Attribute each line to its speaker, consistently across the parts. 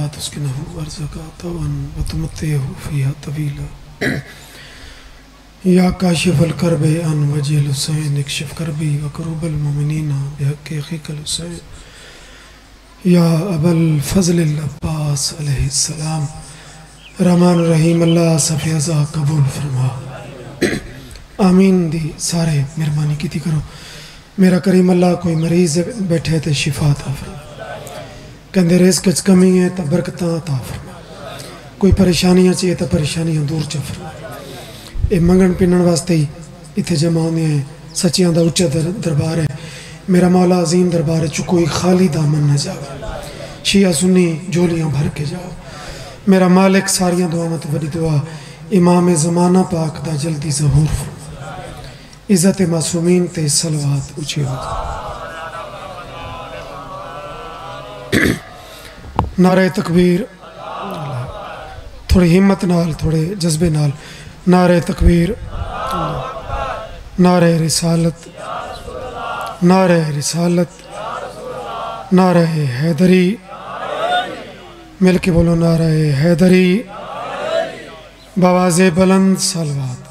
Speaker 1: फ़ात उसके नहू वर्ज़का तवन व तुमत्तिहु फ़ीहा तवीला या काशिफ़ल कर्बे अन वजिल हुसैन इक्शिफ करबी व करूबल मोमिनीना बिहक़्क़ि अख़ीकल हुसैन या अबल फ़ज़लिल अब्बास अलैहिस्सलाम रहमान रहीम अल्लाह सफ़ियाज़ा कबूल फरमा आमीन दी सारे मेहरबानी की करो मेरा करीम अल्लाह कोई मरीज़ बैठे तो शिफा अता फरमा कहते रिज़्क़ च कमी है तो बरकतां अता फरमा कोई परेशानियां चाहिए तो परेशानियां दूर च फरमा ये मंगण पिनण वास्ते ही इत्थे जमा होंदे हैं सच्चियां दा उच्चा दरबार है मेरा मौला अजीम दरबार च कोई खाली दामन न जाए शिया सुन्नी झोलियां भर के जाओ मेरा मालिक सारियां दुआवां तो बड़ी दुआ इमाम ज़माना पाक दा जल्दी ज़हूर इज़्ज़त मासूमीन ते सलवात ऊँची हो नारे तकबीर थोड़ी हिम्मत नाल थोड़े जज्बे नाल नारे तकबीर नारे रिसालत नारे हैदरी मिल के बोलो नारे हैदरी बवाज़े बुलंद सलवात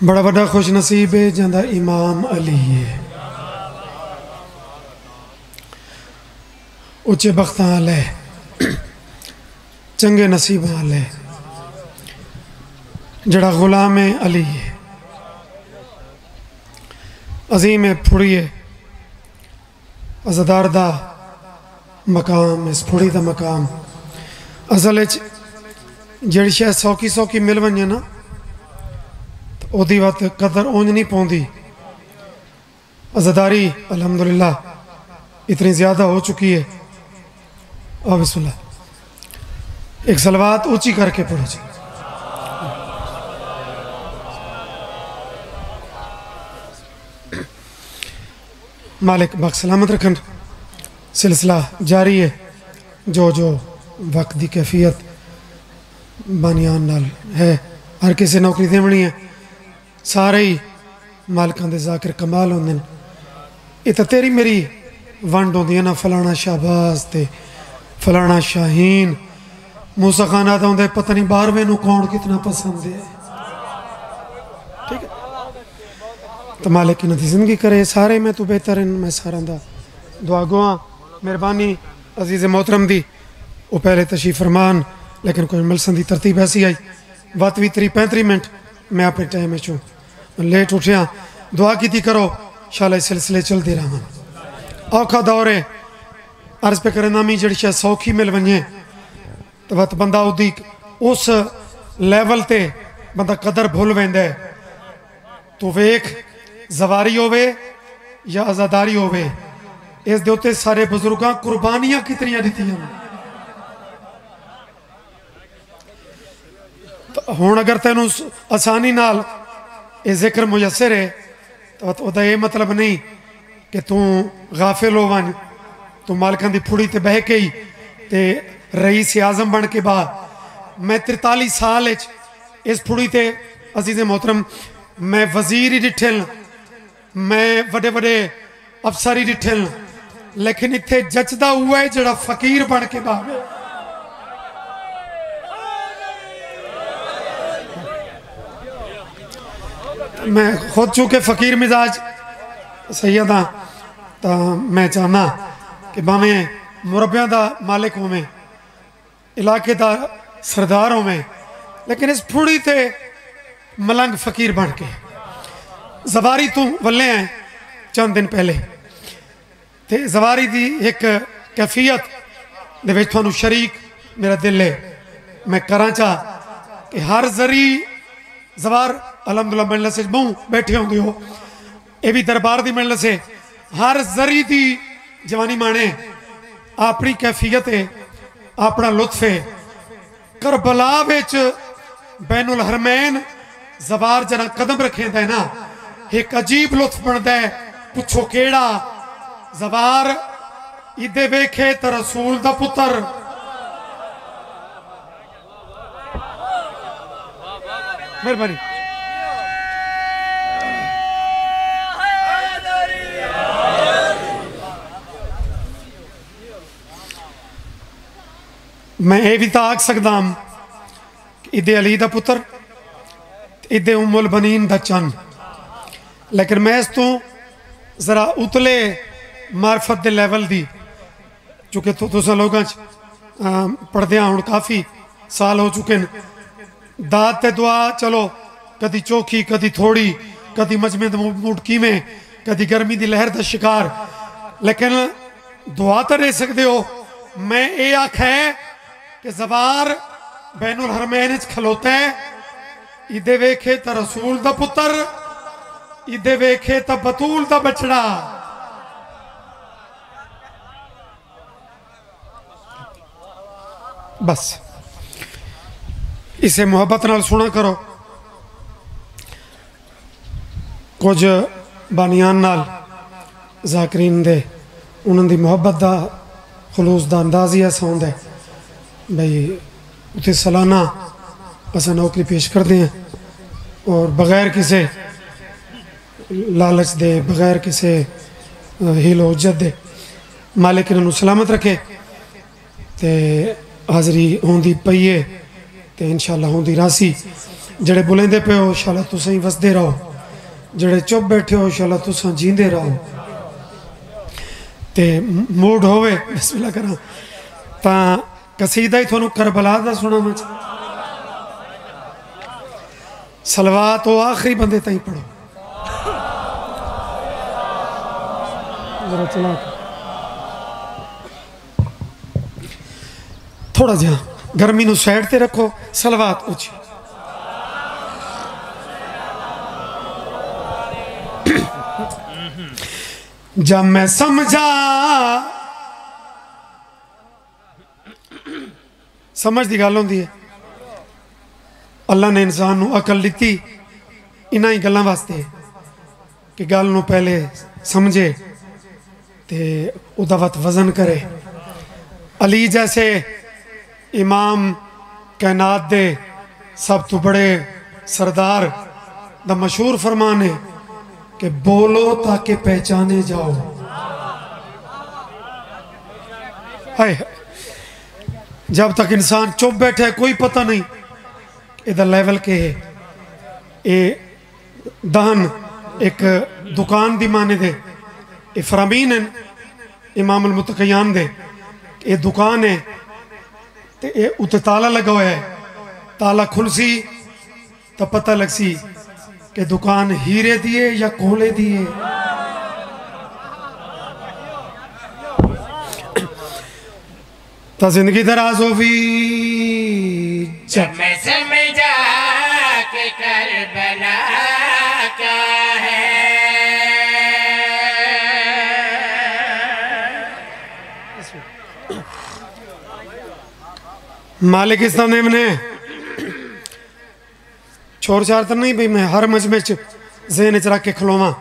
Speaker 1: बड़ा बड़ा खुश नसीब है जंदा इमाम अली है उच्चे बख्तां वाले चंगे नसीबां वाले जड़ा गुलाम है अली है अजीम है फुड़ी है अज़दार दा मकाम इस फुड़ी दा मकाम असल जी शै सौखी सौखी मिल वजे ना तो ओदी वत कदर उंज नहीं पौंदी अज़दारी अल्हम्दुलिल्लाह इतनी ज़्यादा हो चुकी है और बिस्मिल्लाह एक सलवात ऊंची करके पढ़ो जी मालिक बख सलामत रखन सिलसिला जारी है जो जो वक्त की कैफियत बानियान नाल है हर किसी नौकरी देवनी है सारे ही मालिकां दे ज़ाकिर कमाल होंदे ने ये तो तेरी मेरी वंड होंदी है ना फलाना शाहबाज ते फलाना शाहीन मूसा खान आता होंगे पता नहीं 12वें नूं कौन कितना पसंद है ठीक है तो मालिक इन्हां दी जिंदगी करे सारे में तू बेहतर मैं सारा दा दुआ गुआ मेहरबानी अजीज़ मोहतरम दी वो पहले तशरीफ फरमान लेकिन कोई मलसन की तरतीब ऐसी आई बात भी 35 मिनट मैं अपने टाइम चूँ लेट उठिया दुआ की करो शाला सिलसिले चलते रहा औखा दौर है अर्ज पे करे नामी जी शायद सौखी मिल वजे तो वत बंदा उदी उस लैवल ते बंदा कदर भुल वेंदा है तो वेख जवारी होवे या आज़ादारी होवे इस दे उत्ते सारे बुजुर्गां कुर्बानियां कितनियां दित्तियां तो हुण अगर तेनू आसानी नाल ये जिक्र मुयसर है तो वह ये मतलब नहीं कि तू गाफिल हो वन तू मालिकां दी फुड़ी ते बह के ही ते रईस आज़म बन के बाद मैं 43 साल इस फुड़ी ते अजीज़ मोहतरम मैं वजीर ही डिठे मैं वडे वडे अफसर ही डिठे लेकिन इत्थे जचदा हुआ है जड़ा फकीर बन के बावे मैं खुद चूंकि फकीर मिजाज सैयदा तो मैं चाहना कि भावें मुरब्बियां दा मालिक होवें इलाके का सरदार होवें लेकिन इस फुड़ी ते मलंग फकीर बन के जवारी तू वल्ले हैं चंद दिन पहले ते जवारी दी एक कैफियत दे विच तुहानू शरीक मेरा दिल है मैं करा चाह कि हर जरी जवार अलहमदुल्ला मिलने से बहु बैठे होंगे हो ये भी दरबार की मिलने से हर जरी की जवानी माने अपनी कैफियत है अपना लुत्फ है करबला विच बैनुल हरमैन जवार जरा कदम रखेंदा है ना एक अजीब लुत्फ बनता है पुछो केड़ा जवार इदे वेखे तो रसूल दा पुत्र मेहरबानी मैं ये भी तो आख सकदा हूं कि इदे अली दा पुत्र इदे उम्मुल बनीन दा चन, लेकिन मैं इस तो जरा उतले मार्फत दे लैवल दी, चूँकि तुसां लोगां च पढ़दियां हुण काफ़ी साल हो चुके हैं। दात ते दुआ चलो कदी चौखी कदी थोड़ी, कदी मजमे मुठ कीमें, कदी गर्मी की लहर का शिकार, लेकिन दुआ तो दे सकते हो। मैं ये आख्या है कि जबार बैनुल हरमैन च खलोता है, इदे वेखे तो रसूल दा पुत्र, इदे वेखे तो बतूल दा बछड़ा। बस इसे मुहब्बत नाल सुना करो। कुछ बानियान नाल जाकरीन दे उन्होंने मुहब्बत का खलूस का अंदाज ही ऐसा होंगे भाई उसे सालाना असा नौकरी पेश करते हैं और बगैर किसी लालच दे, बगैर किसी हीलो उज्जत दे, मालिक इन्हों सलामत रखे। तो हाज़री होंदी पई है तो इंशाअल्लाह होंदी रासी। जड़े बुलेंदे पे हो इंशाअल्लाह तुसीं ही वसदे रहो, जड़े चुप बैठे हो इंशाअल्लाह तुसीं जींदे रहो। तो मूड होवे बिस्मिल्लाह करा तो कसीदा ही थोनू करबला दा सुनावां। सलवात तो आखिरी बंदे ताईं पढ़ो जरा चला के थोड़ा जहा गर्मी नू साइड ते रखो। सलवात उची जब मैं समझा, समझ की गल होंदी है। अल्लाह ने इंसान नू अकल दी इन्हां ही गल्लां वास्ते कि गल नू पहले समझे ते उदा वत वजन करे। अली जैसे इमाम कैनात दे सब तो बड़े सरदार दा मशहूर फरमान है कि बोलो ताकि पहचाने जाओ। हाय जब तक इंसान चुप बैठा है कोई पता नहीं इधर लेवल के है। ये दहन एक दुकान दी माने दे इफरामीन है इमाम अल मुतक़ियान दे, ये दुकान है तो ये उत्ते ताला लगा हुआ है। ताला खुलसी तो पता लगसी कि दुकान हीरे दिए या कोले दिए। तो जिंदगी दराज होवी
Speaker 2: जब मैं समझा कि करबला क्या है।
Speaker 1: मालिक इस तरह ने छोर चार तो नहीं भाई मैं हर मजमे च ज़हन च रख के खलोवा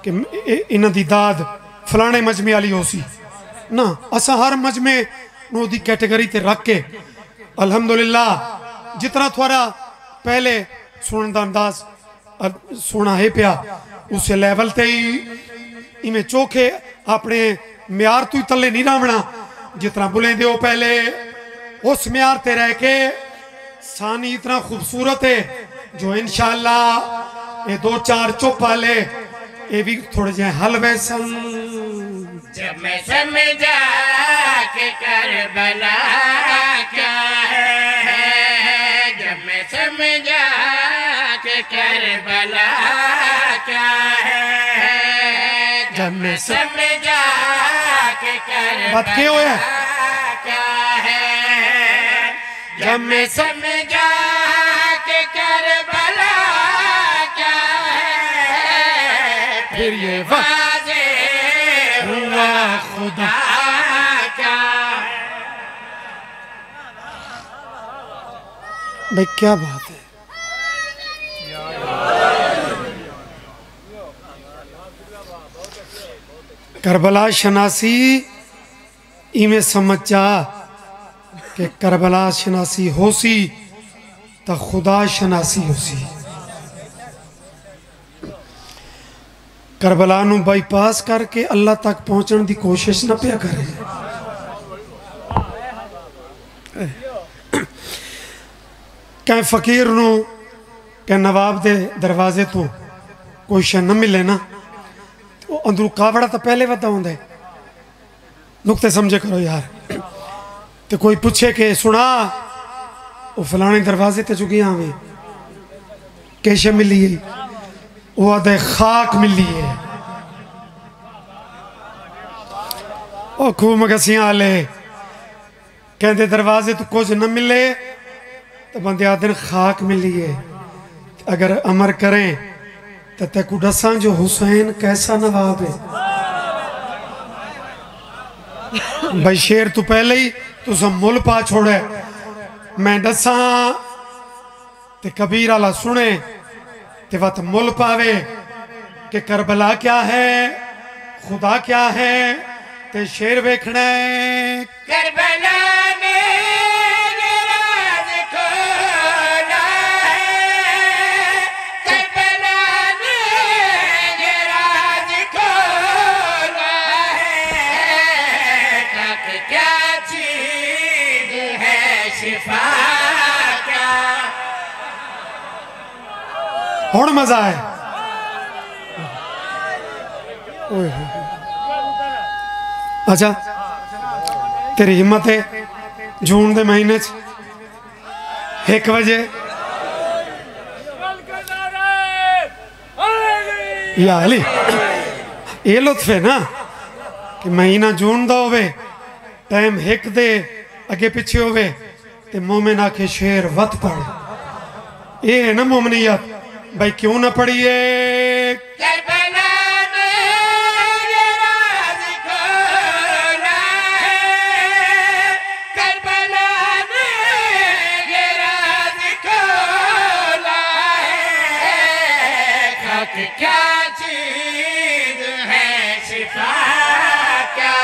Speaker 1: कि इन्हां दी दाद फलाने मजमे वाली हो सी ना। असा हर मजमे नू दी कैटेगरी ते रख के अल्हम्दुलिल्लाह जितना थोड़ा पहले सुनने का अंदाज सोना है पिया उस लेवल ते ही इवें चोखे अपने म्यार तो ही तले नहीं रावना। जितना बुलेंदे हो पहले उस म्यार ते रह के सानी इतना खूबसूरत है जो इंशाअल्लाह ये दो चार चुप वाले ये भी थोड़े जे हलवे सन।
Speaker 2: जब मैं समझा कि करबला क्या है, जब मैं समझा कि करबला क्या है, जब मैं समझा कि करबला क्या है, जब मैं समझा कि करबला क्या है, फिर ये वाज़े हुआ खुदा क्या।
Speaker 1: भाई क्या बात है। करबला शनासी इवें समझ जा कि करबला शनासी होसी तो खुदा शनासी होसी। करबला नू बाईपास करके अल्लाह तक पहुंचने की कोशिश न पिया करे। कहीं फकीर नूं कहीं नवाब के दरवाजे तो कोई शह न मिले ना, तो अंदरों कावड़ा तो पहले वता होंगे। नुकते समझे करो यार। तो कोई पूछे कि सुना वो फलाने दरवाजे ते चुकी आवे कैसे मिली है, वो आदे खाक मिली है। ओ खूब मगसियां आले कहते दरवाजे तो कुछ न मिले तो बंदे आदे खाक मिली है। अगर अमर करें तो तेको दसा जो हुसैन कैसा नवाब है। भाई शेर तू पहले ही तू सब मुल पा छोड़े। मैं दसा ते कबीर आला सुने ते वत मुल पावे कि करबला क्या है, खुदा क्या है। ते शेर वेखना है
Speaker 2: करबला में ये राज खोला है, करबला में ये राज खोला है। खाक क्या चीज है, शिफा क्या।
Speaker 1: हुण मजा है। ओए होए। अच्छा तेरी हिम्मत है जून के महीने 1 बजे या अली ये लुत्फ है ना कि महीना जून का होवे, टाइम 1 दे अगे पिछे होवे ते मोमिन आखे शेर वत पढ़। ये है ना मोमनियत। भाई क्यों ना पढ़िए।
Speaker 2: क्या चीज है, शिफा क्या।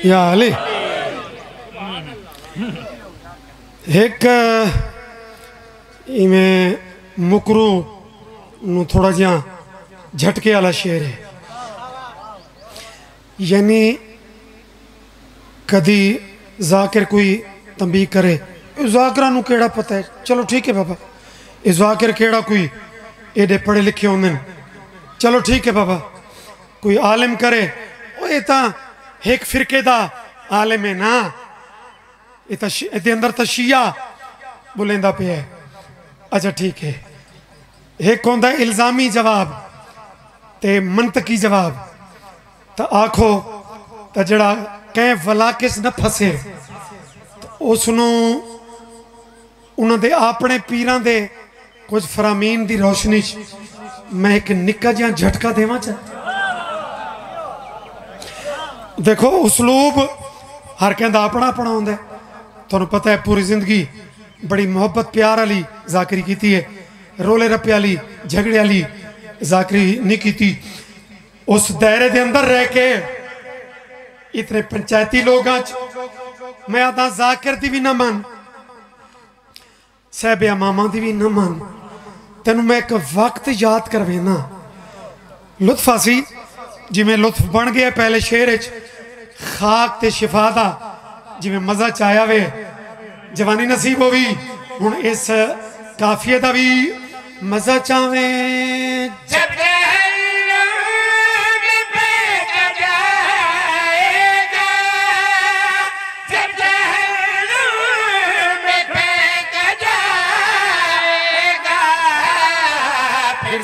Speaker 1: या अली एक इमें मुकरू नू थोड़ा जिहा झटके वाला शेर है। यानी कदी जाकिर कोई तंबी करे जाकिरा नू केड़ा पता है, चलो ठीक है बाबा ये जाकिर केड़ा कोई एडे पढ़े लिखे होंगे, चलो ठीक है बाबा। कोई आलिम करे ये तो एक फिरके दा आलिम है ना, ये अंदर तो शिया बुलेंदा पे है। अच्छा ठीक है। एक होंदा इल्जामी जवाब ते मंतकी जवाब। तो आखो तो जड़ा कहीं वलाकिस न फसे उसनों उन्होंने अपने पीरां दे कुछ फरामीन दी रोशनी मैं एक निक्का जिहा झटका देवां चाह। देखो उसलूब हर कहता अपना अपना होंदा है। तुहानू पता है पूरी जिंदगी बड़ी मोहब्बत प्यार वाली जाकरी की है, रोले रप्पे वाली झगड़े वाली जाकरी नहीं की। उस दायरे के अंदर रह के इतने पंचायती लोग मैं आता जाकिर दी भी ना मन, सहबिया मामा दी भी ना मन। तेन मैं एक वक्त याद करवेना लुत्फ सी जिमें लुत्फ बन गया पहले शेर खाक ते शिफा दा जिमें मजा चाया वे जवानी नसीब होवी। हुण इस काफिये दा भी मजा चावे।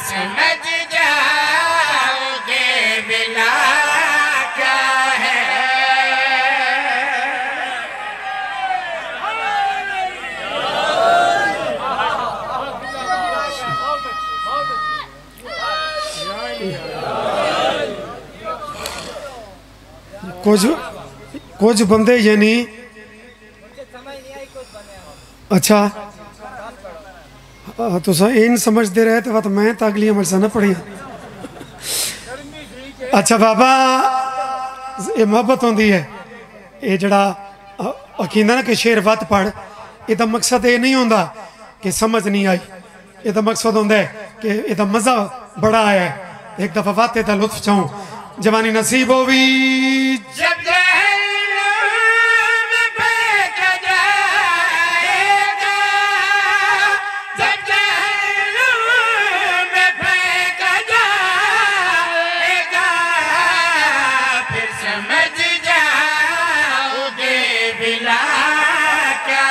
Speaker 2: समझ जाओगे मिला क्या है।
Speaker 1: कुछ बंदे यानी अच्छा तो इन समझते रहे तो मैं तो अगली अमल से न पढ़ी। अच्छा बाबा ये मोहब्बत होती है ये जड़ा अखींदा ना कि शेर वत पढ़, यदा मकसद ये नहीं होता कि समझ नहीं आई। ਇਹਦਾ ਮਕਸਦ ਹੁੰਦਾ ਹੈ ਕਿ ਇਹਦਾ ਮਜ਼ਾ ਬੜਾ ਆਇਆ ਹੈ। एक दफा वाते का लुत्फ चाहूं जवानी नसीब हो भी
Speaker 2: जब जहन्नुम में फेंका जाएगा, जब जहन्नुम में फेंका जाएगा, फिर समझ जाओगे बिला क्या।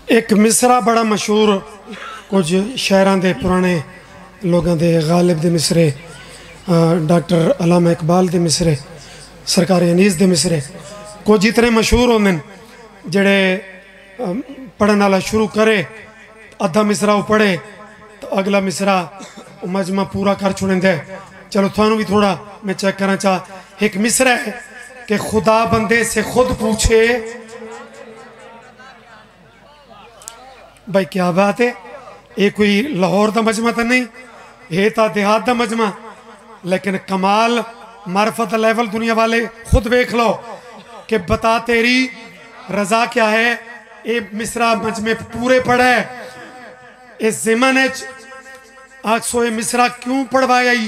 Speaker 1: एक मिसरा बड़ा मशहूर कुछ शायरां दे पुराने लोगों के गालिब दे मिसरे, डॉक्टर अलामा इकबाल दे मिसरे, सरकार अनीस दे मिसरे कुछ इतने मशहूर होंगे जड़े पढ़न वाला शुरू करे अद्धा मिसरा वो पढ़े तो अगला मिसरा मजमा पूरा कर छुड़ेंदा है। चलो थानू भी थोड़ा मैं चेक करना चाह। एक मिसरा है कि खुदा बंदे से खुद पूछे, भाई क्या बात है, ये कोई लाहौर का मजमा तो नहीं, ये तो देहात का मजमा, लेकिन कमाल मार्फत लेवल दुनिया वाले खुद वेख लो कि बता तेरी रजा क्या है। ये मिसरा मजमे पूरे पढ़ा है इस जिमन आखसो ये मिसरा क्यों पढ़वाया ही।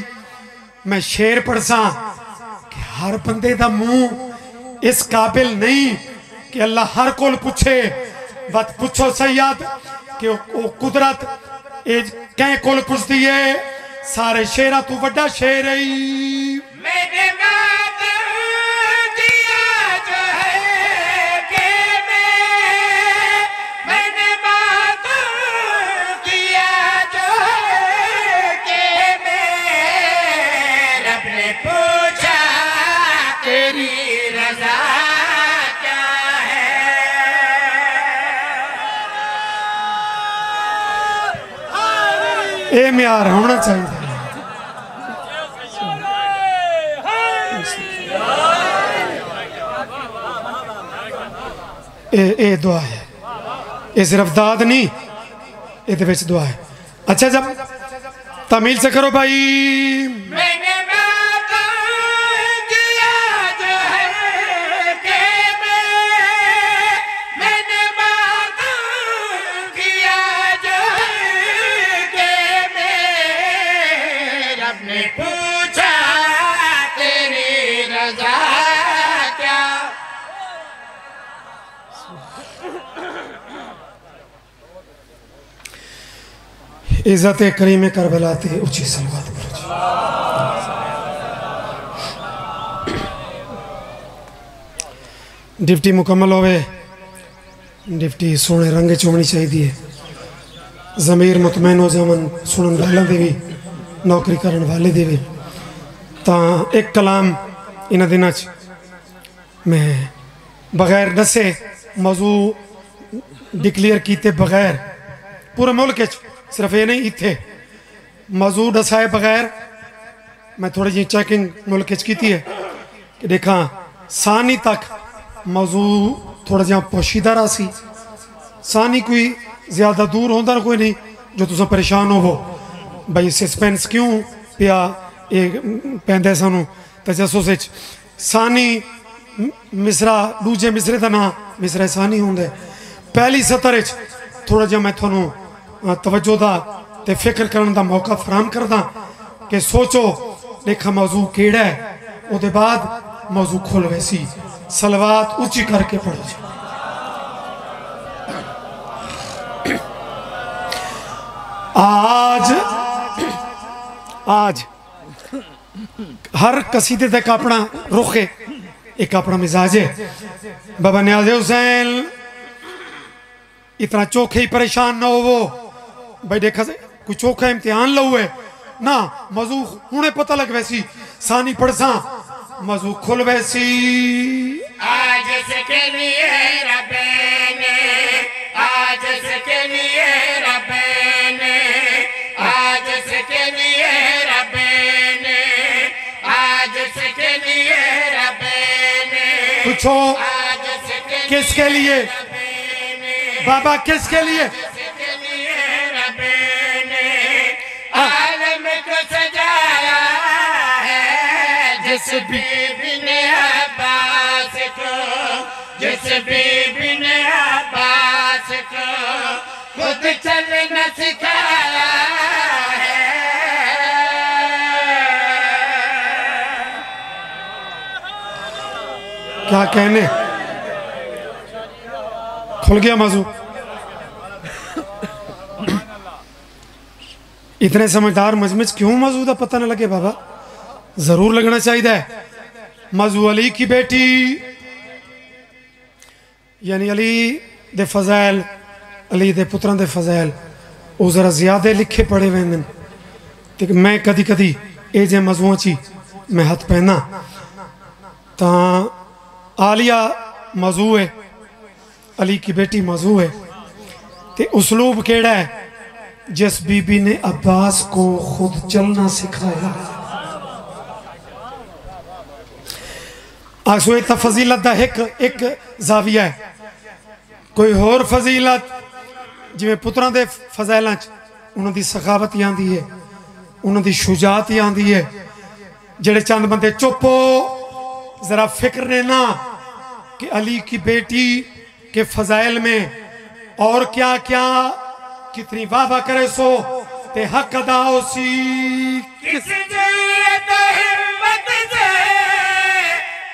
Speaker 1: मैं शेर पढ़सा कि हर बंदे का मुंह इस काबिल नहीं कि अल्लाह हर कोल पूछे। बत पूछो सैयद कि वो कुदरत कह कोल पुछदी है, सारे शेरा तू वड्डा शेर है।
Speaker 2: मैंने मातम किया जो है कि मैंने मातम किया जो है कि रब ने पूछा तेरी रजा क्या है।
Speaker 1: ये म्यार होना चाहिए। ये दुआ है, ये सिर्फ दाद नहीं, ये दुआ है। अच्छा जब तमिल से करो भाई।
Speaker 2: मैंने मातम किया जो है कि मैंने मातम किया जो है कि रब ने पूछा तेरी रजा क्या।
Speaker 1: इज्जत करीम करबला ते ऊंची सलवात करो जी। डिप्टी मुकम्मल होवे, डिप्टी सोने रंग च होनी चाहिए, ज़मीर मुतमैन हो जावन सुनन वालों दे भी नौकरी करन वाले दे भी। तां एक कलाम इन्हां दिनां च मैं बगैर दसे मौजू डिक्लेयर किए बगैर पूरे मुल्क सिर्फ ये नहीं इत्थे मौजू दसाए बगैर मैं थोड़ी जी चैकिंग मुल्क की है कि देखा सानी तक मौजू थोड़ा जहा पोशीदा रहा सी। सानी कोई ज़्यादा दूर होंदा कोई नहीं जो तुम परेशान हो भाई सस्पेंस क्यों पिया ये पैंदा सानू तजस्सुस। सानी मिसरा दूजे मिसरे का नाम मिसरा सानी होंदा। पहली सतर थोड़ा जहा मैं थोनू तवज्जो दा ते फिक्र करने का मौका फराम करदा कि सोचो देखा मौजू केड़ा है, उसके बाद मौजू खुल वैसी सलवात ऊंची करके पढ़ो जी। आज आज हर कसीदे तक अपना रुख है, एक अपना मिजाज है। बाबा न्याज़ हुसैन इतना चोखे ही परेशान ना हो वो भाई देखा से कोई चोखा इम्तिहान लो है ना मौजू हुने पता लग वैसी सानी पढ़सा मौजू खुल वैसी।
Speaker 2: आज इसके लिए रब्बे ने, आज इसके लिए रब्बे ने, आज इसके लिए रब्बे ने, आज इसके लिए रब्बे ने
Speaker 1: पूछो
Speaker 2: आज इसके
Speaker 1: किसके लिए बाबा किसके लिए
Speaker 2: आलम को सजाया है जिस बीबी ने अब्बास को, जिस बीबी ने अब्बास को खुद चलना सिखाया है।
Speaker 1: क्या कहने, खुल गया मौजू। इतने समझदार मजमिज क्यों मौजू का पता न लगे बाबा? जरूर लगना चाहिए। मौजू अली की बेटी यानी अली दे फजैल, अली दे पुत्रां दे फजैल वो जरा ज्यादा लिखे पढ़े हुए हैं। तो मैं कदी कदी ये जे मौजूआं ची मैं हथ पहना तो आलिया मौजू है, अली की बेटी मौजू है। तो उसलूब केड़ा है? जिस बीबी ने अब्बास को खुद चलना सिखाया। आसो इतना फजीलत का एक जाविया है। कोई होर फजीलत जिमें पुत्रां दे फजैलां च उन्हां दी सखावत आंदी है, उन्हां दी शुजात आंदी है। जेड़े चंद बंदे चुप हो जरा फिक्र ने ना कि अली की बेटी के फजाइल में और क्या क्या कितनी वाह वाह करे सो ते हक अदा हो सी।
Speaker 2: किस जयत हिम्मत से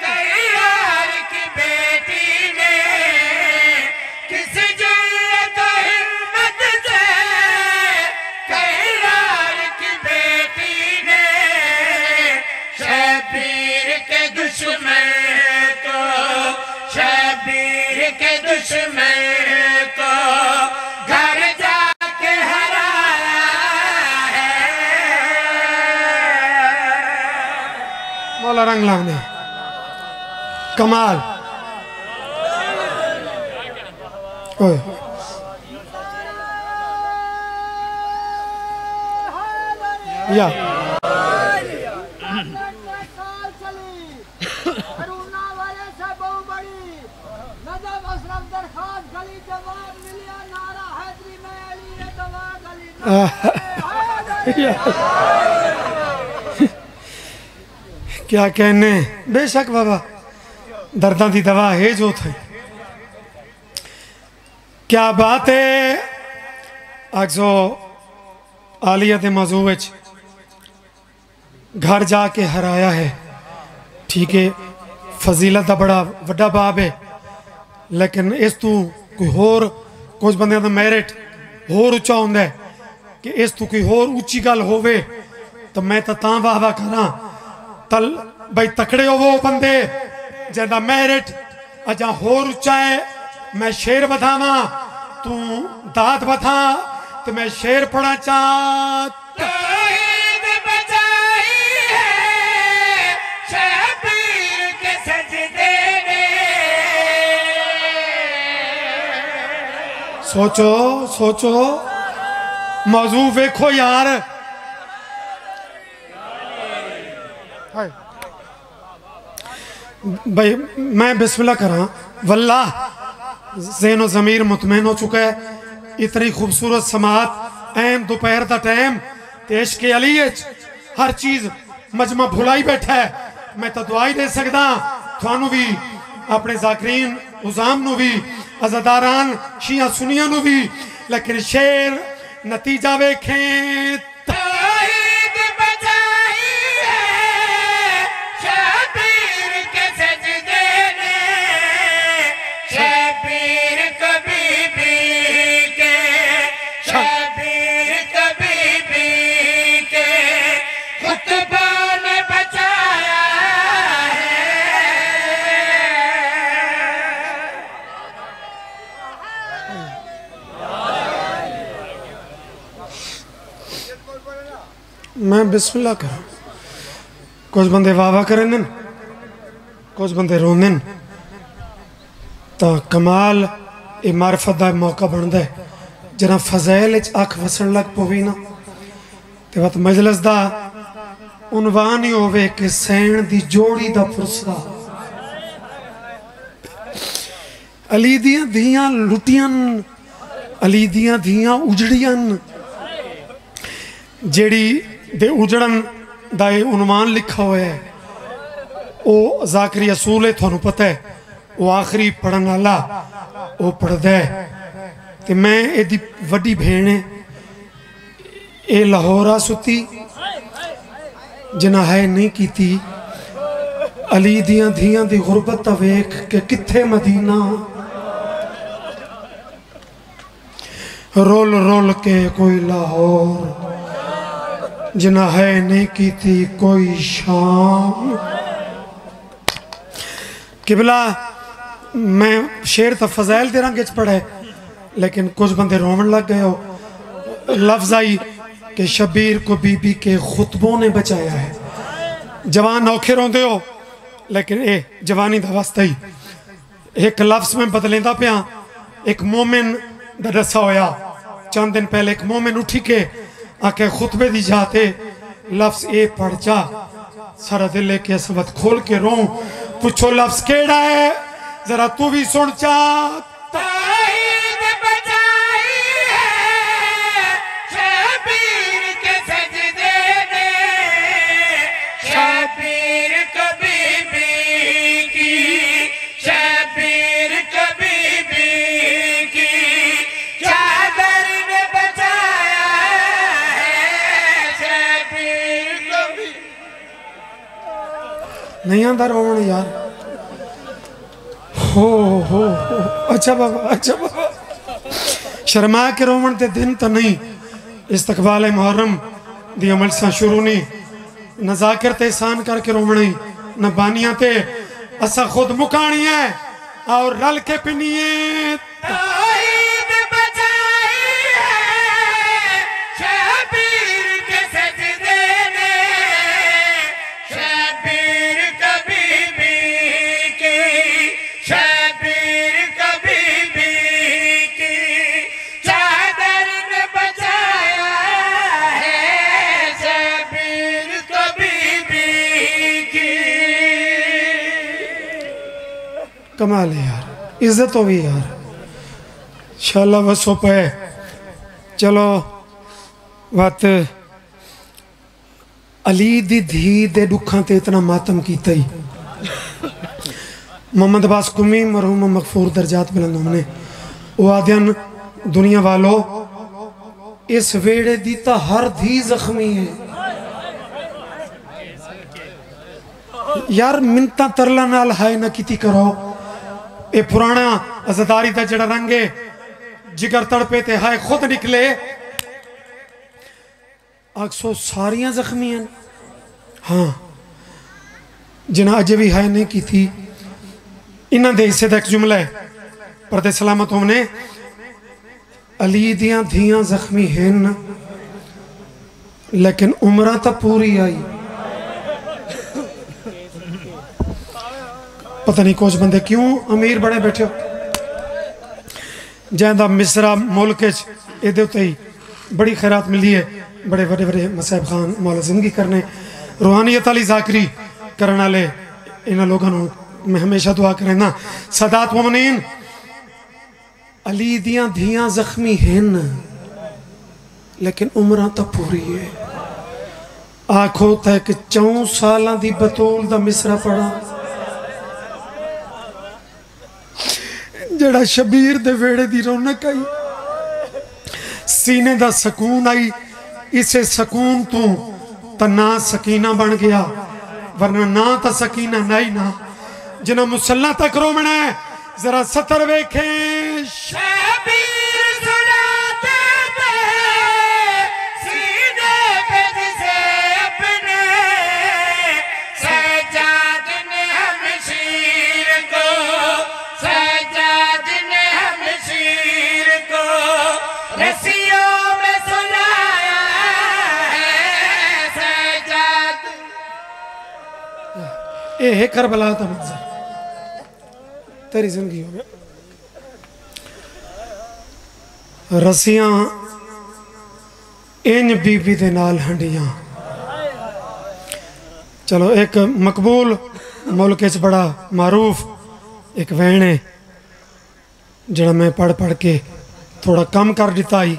Speaker 2: कईयार की बेटी ने, किस जयत हिम्मत से कईयार की बेटी ने शबीर के दुश्मन को, शबीर के दुश्मन को घर जाके हराया है।
Speaker 1: मौला रंगला ने कमाल। ओए या क्या कहने। बेशक बाबा दर्दां दी दवा है जो थे। क्या बात है। अगजो आलिया के मौजू घर जाके हराया है। ठीक है, फजीलत का बड़ा वड्डा बाब है, लेकिन इस तू कोई होर कुछ बंदे का मैरिट होर उच्चा होंदा है कि इस तू कोई होर उच्ची गल होवे तो मैं तो तां वाह वाह करा। तल भाई तकड़े हो वो बंदे जिहदा मैरिट अजा होर उच्चा है। मैं शेर बधावा तू दात बधा तो मैं शेर पढ़ा चाह। सोचो सोचो मौजू वेखो यार। भाई मैं बिस्मिल्लाह करा वल्लाह ज़हनो ज़मीर मुतमैन हो चुका है। इतनी खूबसूरत समात ऐन दोपहर का टाइम तेश के अली हर चीज मजमा भुलाई बैठा है। मैं तो दुआ ही दे सकता थानू भी, अपने जाकरीन उजाम नू भी, अज़ादारान शिया सुनिया नू भी, लेकिन शेर नतीजा वेखें। मैं बिस्मिल्लाह करा। कुछ बंदे वाह वाह करें, कुछ बंदे रोंदे, तो कमाल ये मार्फत का मौका बनता है। जरा फजैल अख वसन लग पवी ना तो बत मजलिस का उनवान ही होवे कि सैन दी जोड़ी दा पुरसा। अली दियां धियां लुटियन, अली दियां धियां उजड़ियन। जेड़ी दे उजड़न दा उनवान लिखा हुआ है वो ज़ाकरी असूल है, थानू पता है, वो आखिरी पढ़न वाला वो पढ़दा है। ते मैं एदी वड्डी भेण है, ये लाहौरा सुती जना है नहीं कीती, अली दियां धियां दी गुरबत वेख के किथे मदीना, रोल रोल के कोई लाहौर जना है नहीं कीती कोई शाम। किबला मैं शेर तो फजैल दे रंग च पढ़े, लेकिन कुछ बंदे रोवन लग गए हो। लफ्ज आई कि शबीर को बीबी के खुतबों ने बचाया है। जवान औखे रोंदे हो, लेकिन ये जवानी का वास्ता ही एक लफ्ज में बदलेंदा पिया। एक मोमिन दा दसा होया, चंद दिन पहले एक मोमिन उठी के आके खुतबे दी जाते लफ्ज ए पढ़ जा, सारा दिल लेके असवत खोल के रो, पूछो लफ्ज केड़ा है, जरा तू भी सुन चा। नहीं आंदा रोवन यार, हो अच्छा बाबा, अच्छा बाबा, शर्मा के रोवन ते दिन तो नहीं, इस्तकबाल मुहर्रम दी अमल सा शुरू नहीं, न जाकिर ते एहसान करके रोवना ही, न बानिया ते असा खुद मुकानी है और रल के पिनिए। कमाल है यार, इज्जत हो गई यार, शाला बसो पे। चलो बात अली दी धी दे दुखा ते इतना मातम कीता ही। मोहम्मद अब्बास कुमी मरहूम मगफूर दर्जात बुलंद हमने वो आद्यन दुनिया वालों, इस वेड़े दी तो हर धी जख्मी है यार। मिनता तरला नाल हाय ना किती करो, ये पुराना अज़दारी का जड़ा रंग है, जिगर तड़पे ते हाय खुद निकले। अक्सो सारियां जख्मी हैं, हाँ जिन्हें अजे भी हाय नहीं की थी। इन्हों के हिस्से का एक जुमला है, परदे सलामत होने, अली दियां धियां जख्मी हैं लेकिन उम्र तो पूरी आई। पता नहीं कुछ बंदे क्यों अमीर बने बैठे हो, जैदा मिसरा मुल्क ये ही बड़ी खैरात मिली है। बड़े बड़े बड़े मसाहब खान मौला जिंदगी करने, रूहानियत वाली जाकरी करने वाले इन्होंने लोगों मैं हमेशा दुआ करना। सदात मोमिनीन, अली दियां धियां जख्मी हैं लेकिन उम्र तो पूरी है। आखो तक 4 साल की बतूल का मिसरा पढ़ा, जड़ा शबीर दे वेड़े दी रौनक आई, सीने दा सकून आई। इसे सकून तू तो ना सकीना बन गया, वरना ना तो सकीना नहीं ना। जिन्हें मुसल्ला तक रोमना है, जरा सतर वेखे। ये करबला का मंजर तेरी जिंदगी हो गया। रसियां इन बीबी दे नाल हंडियां। चलो एक मकबूल मुल्क च बड़ा मारूफ एक वैन है जरा मैं पढ़ पढ़ के थोड़ा कम कर दिता ही,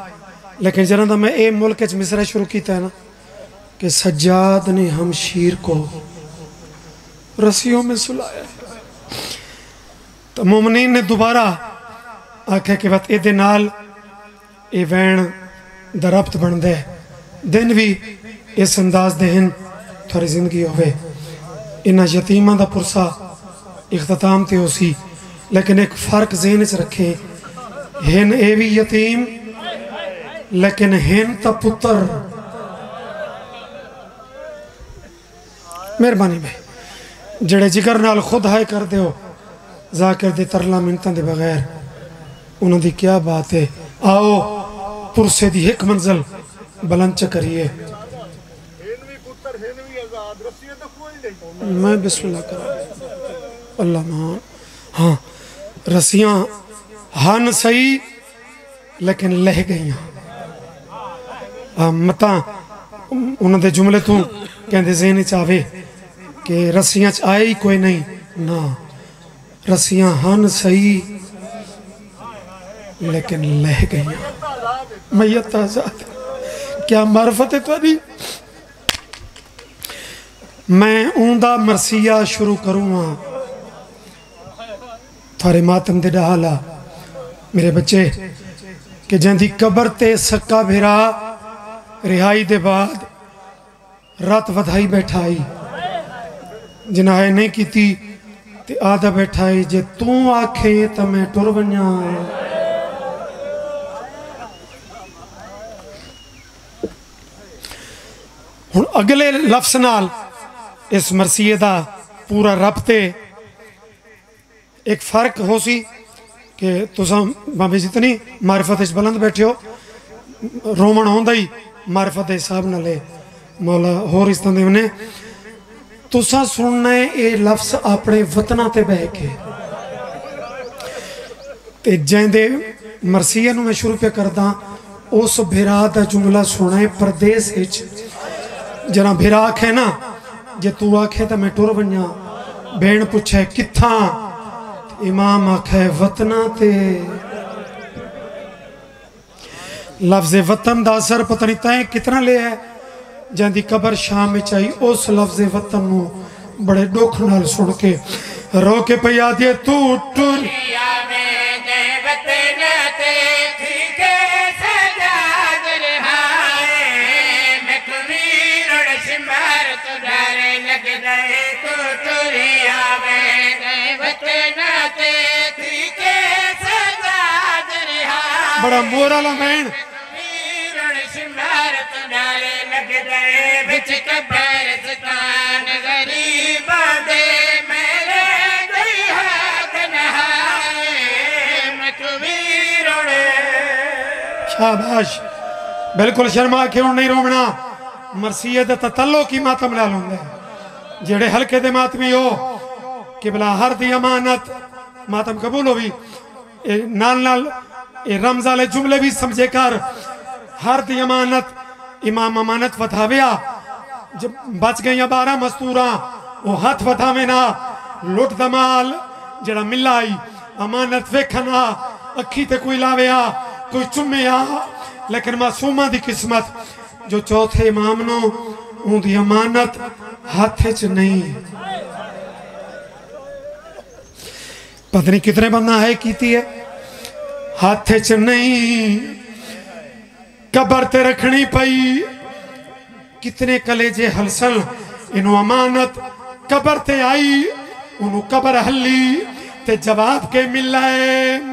Speaker 1: लेकिन जरा मैं ये मुल्क च मिसरा शुरू किया है ना कि सज्जाद ने हमशीर को रस्सियों में सुलाया। तो मोमनीन ने दोबारा आख्या कि बत ए नाल ए वैन दा रब्त बनदा है, दिन भी इस अंदाज दे हन थोड़ी जिंदगी होवे। इन्हां यतीमां दा पुरसा इख्तिताम ते होसी, लेकिन एक फर्क ज़हन च रखे, हन ए भी यतीम लेकिन हन ता पुत्र। मेहरबानी भाई जड़े जिगर नाल खुद हाय कर दो जाकिर दे तरला मिन्नतां दे बगैर, उन्होंने क्या बात है। आओ पुरसे दी एक मंजिल बुलंद करिए। मैं बिस्मिल्लाह करा अल्लाह मान। हाँ रस्सियां हन सही लेकिन लह गई। मता उन्होंने जुमले तू कहते ज़हन च आवे कि रस्सियां च आए ही कोई नहीं ना, रस्सियां हन सही लेकिन लह गई। मैयत आजाद क्या मार्फत है तुहाडी। मैं ऊंदा मरसिया शुरू करूँगा थारे मातम दे डाला मेरे बच्चे कि जंदी कबर ते सक्का भेरा रिहाई दे बाद रात वधाई बैठाई, जिन्हें नहीं की ते आधा बैठाई। जे तू आखे तो मैं टुर वना। हुण अगले लफ्ज़ नाल इस मरसिए दा पूरा रब्ते एक फर्क हो सी कि तुसां भावें जितनी मारिफत बुलंद बैठे हो, रोमन होंदा ही मारिफत हिसाब नाल मौला होर इस तरह ने तुसा सुनना है ये लफ्ज़ अपने वतना ते बह के। ते जैंदे मरसिया नूं मैं शुरू पे करदा उस भिरा दा जुमला सुना है परदेस विच। जरा भिरा आखे ना जे तू आखे तो मैं टुर वना, भेण पुछे कित्था, इमाम आखे वतना ते। लफ्ज़ वतन दा असर पता नहीं तैं कितना ले है। जंदी कबर शाम में आई उस लफ्ज़ वतन नू बड़े दुख नाल सुन के रो के पई आदे तू टुर। बड़ा मोरल मैन शाबाश। बिल्कुल शर्मा के नहीं रोमना। मरसिए दा ततल्लुक की मातम नाल हुंदा है। जेड़े हल्के दे मातमी हो कि भला हर दी अमानत मातम कबूल होवी। नाल नाल रमज़ वाले जुमले भी समझे कर। हर दी अमानत इमाम अमानत वधाविया, जब बच गई 12 मस्तूरा वो हाथ वधावे ना। लुट दमाल जड़ा मिला आई अमानत वेखना अखी ते कोई लाविया कोई चुमिया, लेकिन मासूमा दी किस्मत जो चौथे इमाम नो उनकी अमानत हाथ च नहीं। पता नहीं कितने बंदा है कीती है हाथ च नहीं। कबर ते रखनी पई कितने कलेजे हलसल इनू अमानत कबर ते आई उन्हों कबर हली ते जवाब के मिला है।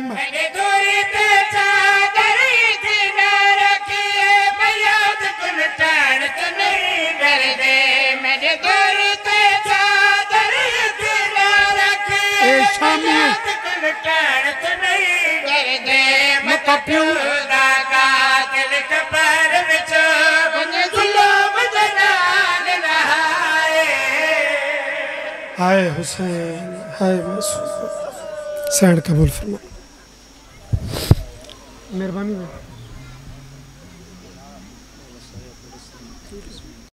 Speaker 1: हाय हुसैन हाय मसूद सैंड कबूल फरमा। मेहरबानी।